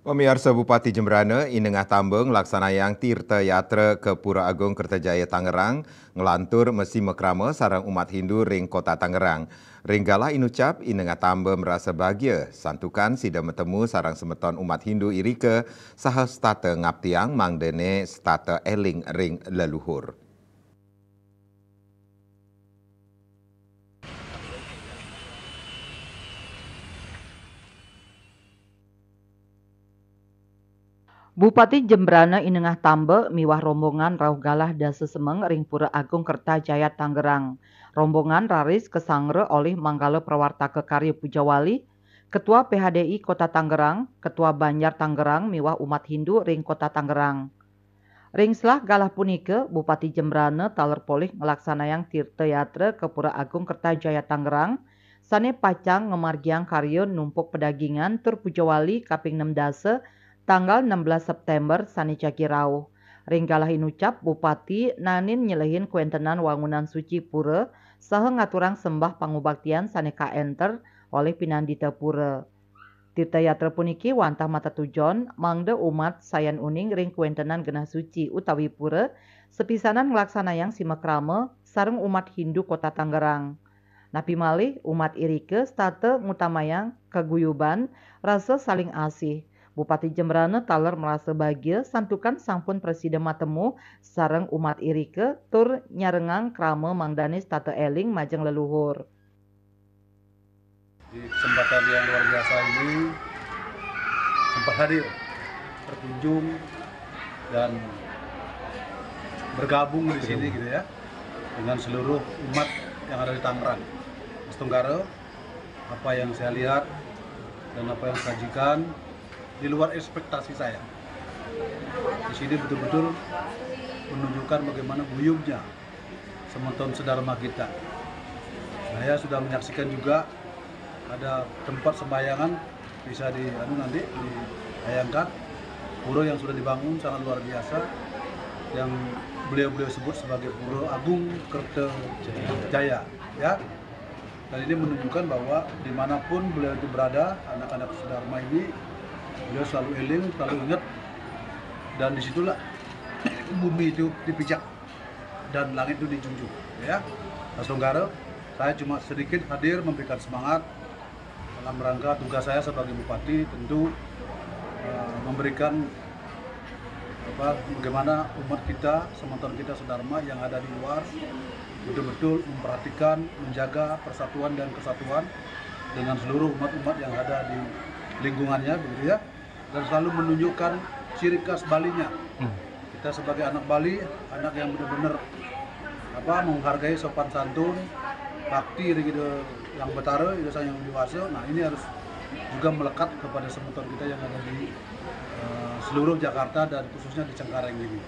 Pemirsa Bupati Jembrana Inengah Tambeng laksanayang Tirta Yatra ke Pura Agung Kertajaya Tangerang ngelantur mesi mekrama sarang umat Hindu ring kota Tangerang. Ringgalah inucap Inengah Tambeng merasa bahagia santukan sida metemu sarang semeton umat Hindu irike saha stata ngaptiang mangdene stata eling ring leluhur. Bupati Jembrana Inengah Tambe miwah rombongan rauh galah da sesemeng ring Pura Agung Kertajaya Tangerang. Rombongan raris kesangre oleh Manggala Prawartaka Karya Pujawali, Ketua PHDI Kota Tangerang, Ketua Banjar Tangerang miwah umat Hindu ring Kota Tangerang. Ring selah galah punike Bupati Jembrana taler polih ngelaksanayang tirta yatra ke Pura Agung Kertajaya Tangerang, sane pacang ngemargiang karya numpuk pedagingan tur Pujawali kaping 6 dase tanggal 16 September sani cakirau. Ringgalah inucap Bupati nanin nyelehin kuentenan wangunan suci pura saha ngaturang sembah pangubaktian sane kaenter oleh pinandita pura. Tirta yatra puniki wantah mata tujon mangde umat sayan uning ring kuentenan genah suci utawi pura sepisanan ngelaksanayang simakrama sareng umat Hindu kota Tangerang. Napi malih umat irike state ngutamayang kaguyuban rasa saling asih. Bupati Jembrana taler merasa bahagia santukan sampun presiden matemu sareng umat irike tur nyarengang krama mangdane state eling majeng leluhur. Di kesempatan yang luar biasa ini sempat hadir, berkunjung dan bergabung di sini gitu ya dengan seluruh umat yang ada di Tangerang. Mas Tenggara, apa yang saya lihat dan apa yang saya sajikan di luar ekspektasi saya. Di sini betul-betul menunjukkan bagaimana guyubnya semeton sedharma kita. Saya sudah menyaksikan juga ada tempat sembayangan bisa nanti ditayangkan pura yang sudah dibangun sangat luar biasa yang beliau sebut sebagai Pura Agung Kertajaya ya. Dan ini menunjukkan bahwa dimanapun beliau itu berada, anak-anak sedharma ini beliau selalu eling, selalu ingat, dan disitulah bumi itu dipijak dan langit itu dijunjung ya. Mas Tenggara, saya cuma sedikit hadir memberikan semangat dalam rangka tugas saya sebagai bupati, tentu memberikan bagaimana umat kita, semeton kita sedharma yang ada di luar betul-betul memperhatikan, menjaga persatuan dan kesatuan dengan seluruh umat-umat yang ada di lingkungannya, begitu ya, dan selalu menunjukkan ciri khas Balinya. Kita sebagai anak Bali, anak yang benar-benar menghargai sopan santun, bakti gitu yang betara, itu yang dewasa. Nah ini harus juga melekat kepada semeton kita yang ada di seluruh Jakarta dan khususnya di Cengkareng ini.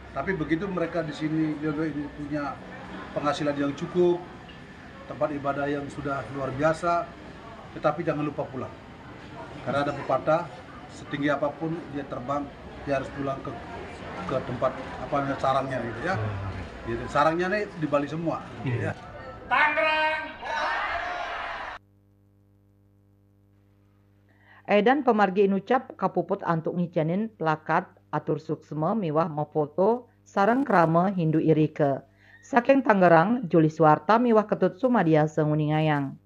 Tapi begitu mereka di sini ini punya penghasilan yang cukup, tempat ibadah yang sudah luar biasa, tetapi jangan lupa pulang. Karena ada pepatah, setinggi apapun dia terbang, dia harus pulang ke tempat sarangnya gitu ya. Gitu. Sarangnya nih di Bali semua. Gitu ya. Tangerang. Edan pemargi inucap kapuput antuk ngicanin plakat atur suksma miwah mafoto sareng krama Hindu irike. Saking Tangerang, Juli Suwarta miwah Ketut Sumadiasa Nguningayang.